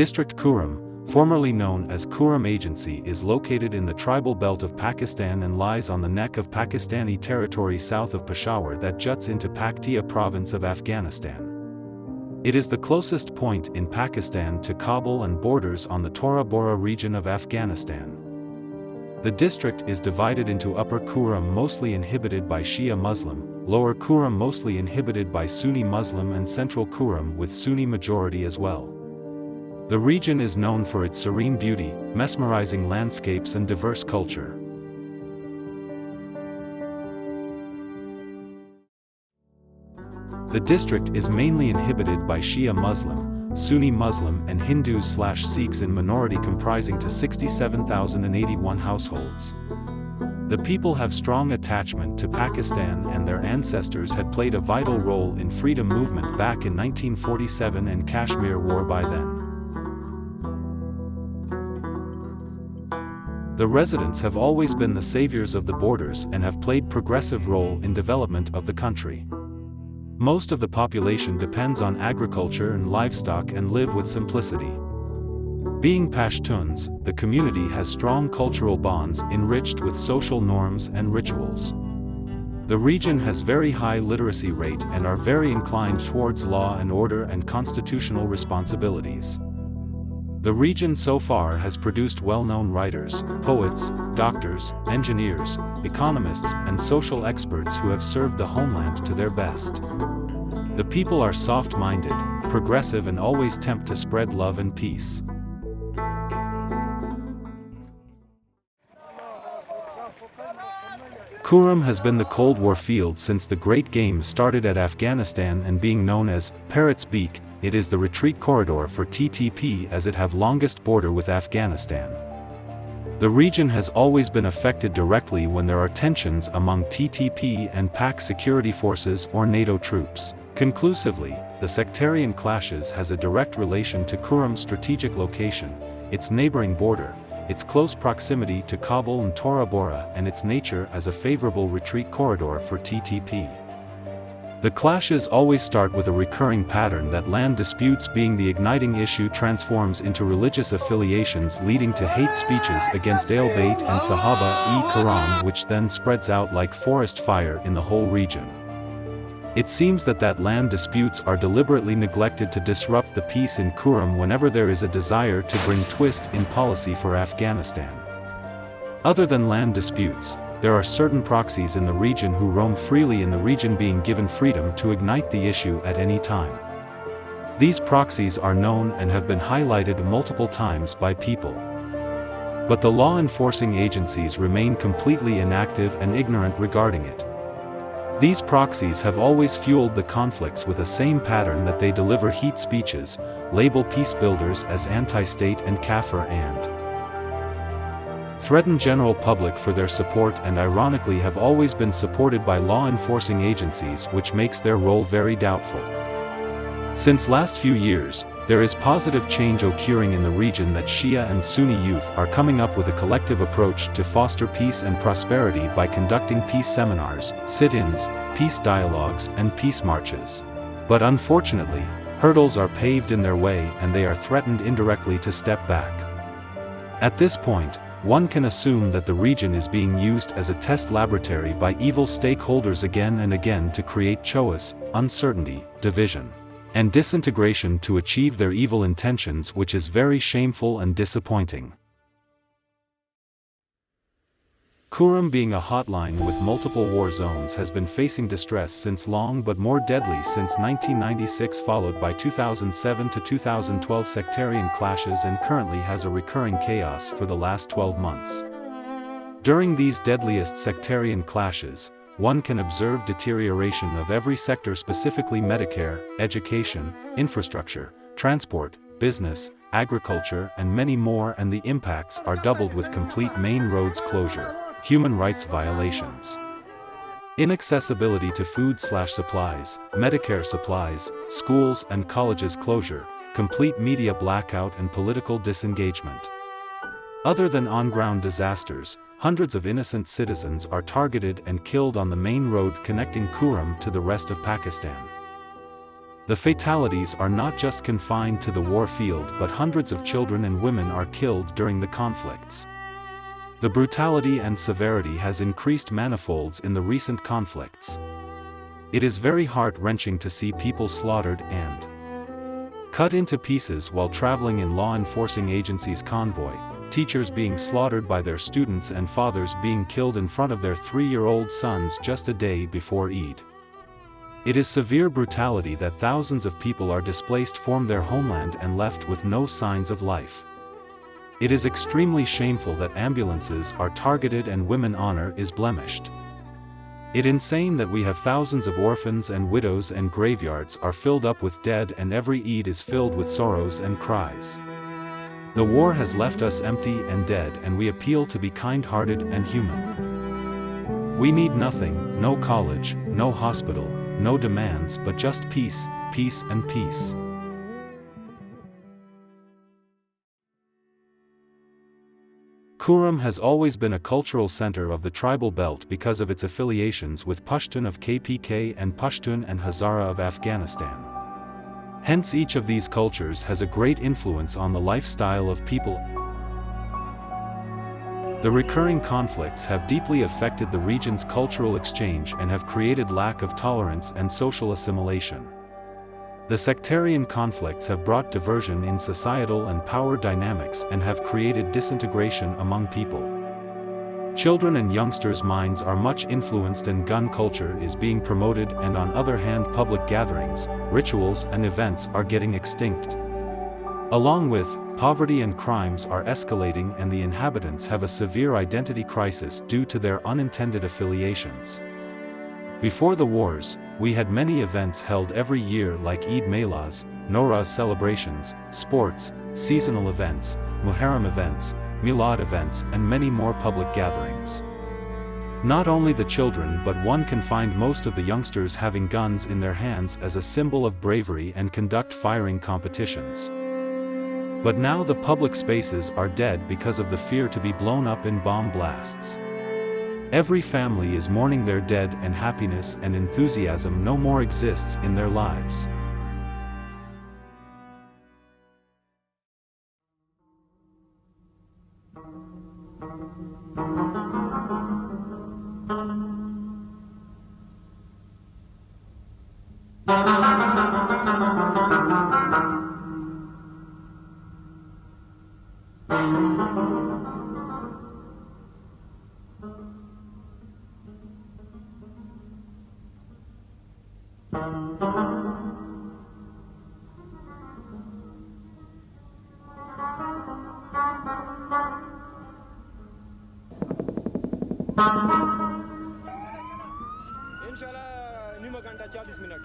district Kurram, formerly known as Kurram Agency, is located in the tribal belt of Pakistan and lies on the neck of Pakistani territory south of Peshawar that juts into Paktia province of Afghanistan. It is the closest point in Pakistan to Kabul and borders on the Tora Bora region of Afghanistan. The district is divided into Upper Kurram, mostly inhabited by Shia Muslim, Lower Kurram, mostly inhabited by Sunni Muslim, and Central Kurram with Sunni majority as well. The region is known for its serene beauty, mesmerizing landscapes and diverse culture. The district is mainly inhabited by Shia Muslim, Sunni Muslim and Hindus/Sikhs in minority, comprising to 67,081 households. The people have strong attachment to Pakistan and their ancestors had played a vital role in freedom movement back in 1947 and Kashmir War by then. The residents have always been the saviors of the borders and have played progressive role in development of the country. Most of the population depends on agriculture and livestock and live with simplicity. Being Pashtuns, the community has strong cultural bonds enriched with social norms and rituals. The region has very high literacy rate and are very inclined towards law and order and constitutional responsibilities. The region so far has produced well-known writers, poets, doctors, engineers, economists, and social experts who have served the homeland to their best. The people are soft-minded, progressive, and always attempt to spread love and peace. Kurram has been the Cold War field since the Great Game started at Afghanistan, and being known as Parrot's Beak, it is the retreat corridor for TTP as it have longest border with Afghanistan. The region has always been affected directly when there are tensions among TTP and PAK security forces or NATO troops. Conclusively, the sectarian clashes has a direct relation to Kurram's strategic location, its neighboring border, its close proximity to Kabul and Tora Bora, and its nature as a favorable retreat corridor for TTP. The clashes always start with a recurring pattern that land disputes being the igniting issue transforms into religious affiliations, leading to hate speeches against Ahl Bayt and Sahaba-e-Kurram, which then spreads out like forest fire in the whole region. It seems that land disputes are deliberately neglected to disrupt the peace in Kurram whenever there is a desire to bring twist in policy for Afghanistan. Other than land disputes, there are certain proxies in the region who roam freely in the region, being given freedom to ignite the issue at any time. These proxies are known and have been highlighted multiple times by people. But the law enforcing agencies remain completely inactive and ignorant regarding it. These proxies have always fueled the conflicts with a same pattern that they deliver heat speeches, label peace builders as anti-state and kafir, and threaten general public for their support, and ironically have always been supported by law enforcing agencies, which makes their role very doubtful. Since last few years, there is positive change occurring in the region that Shia and Sunni youth are coming up with a collective approach to foster peace and prosperity by conducting peace seminars, sit-ins, peace dialogues, and peace marches. But unfortunately, hurdles are paved in their way and they are threatened indirectly to step back. At this point, one can assume that the region is being used as a test laboratory by evil stakeholders again and again to create chaos, uncertainty, division, and disintegration to achieve their evil intentions, which is very shameful and disappointing. Kurram, being a hotline with multiple war zones, has been facing distress since long, but more deadly since 1996, followed by 2007 to 2012 sectarian clashes, and currently has a recurring chaos for the last 12 months. During these deadliest sectarian clashes, one can observe deterioration of every sector, specifically Medicare, education, infrastructure, transport, business, agriculture, and many more, and the impacts are doubled with complete main roads closure, human rights violations, inaccessibility to food/supplies, Medicare supplies, schools and colleges closure, complete media blackout, and political disengagement. Other than on-ground disasters, hundreds of innocent citizens are targeted and killed on the main road connecting Kurram to the rest of Pakistan. The fatalities are not just confined to the war field, but hundreds of children and women are killed during the conflicts. The brutality and severity has increased manifolds in the recent conflicts. It is very heart-wrenching to see people slaughtered and cut into pieces while traveling in law enforcing agencies' convoy, teachers being slaughtered by their students and fathers being killed in front of their 3-year-old sons just a day before Eid. It is severe brutality that thousands of people are displaced from their homeland and left with no signs of life. It is extremely shameful that ambulances are targeted and women's honor is blemished. It is insane that we have thousands of orphans and widows and graveyards are filled up with dead and every Eid is filled with sorrows and cries. The war has left us empty and dead and we appeal to be kind-hearted and human. We need nothing, no college, no hospital, no demands but just peace, peace and peace. Kurram has always been a cultural center of the tribal belt because of its affiliations with Pashtun of KPK and Pashtun and Hazara of Afghanistan. Hence each of these cultures has a great influence on the lifestyle of people. The recurring conflicts have deeply affected the region's cultural exchange and have created lack of tolerance and social assimilation. The sectarian conflicts have brought diversion in societal and power dynamics and have created disintegration among people. Children and youngsters' minds are much influenced and gun culture is being promoted, and on other hand public gatherings, rituals and events are getting extinct. Along with, poverty and crimes are escalating and the inhabitants have a severe identity crisis due to their unintended affiliations. Before the wars, we had many events held every year like Eid Melas, Nowruz celebrations, sports, seasonal events, Muharram events, Milad events and many more public gatherings. Not only the children but one can find most of the youngsters having guns in their hands as a symbol of bravery and conduct firing competitions. But now the public spaces are dead because of the fear to be blown up in bomb blasts. Every family is mourning their dead and happiness and enthusiasm no more exists in their lives. इंशाल्लाह 9 घंटा 40 minute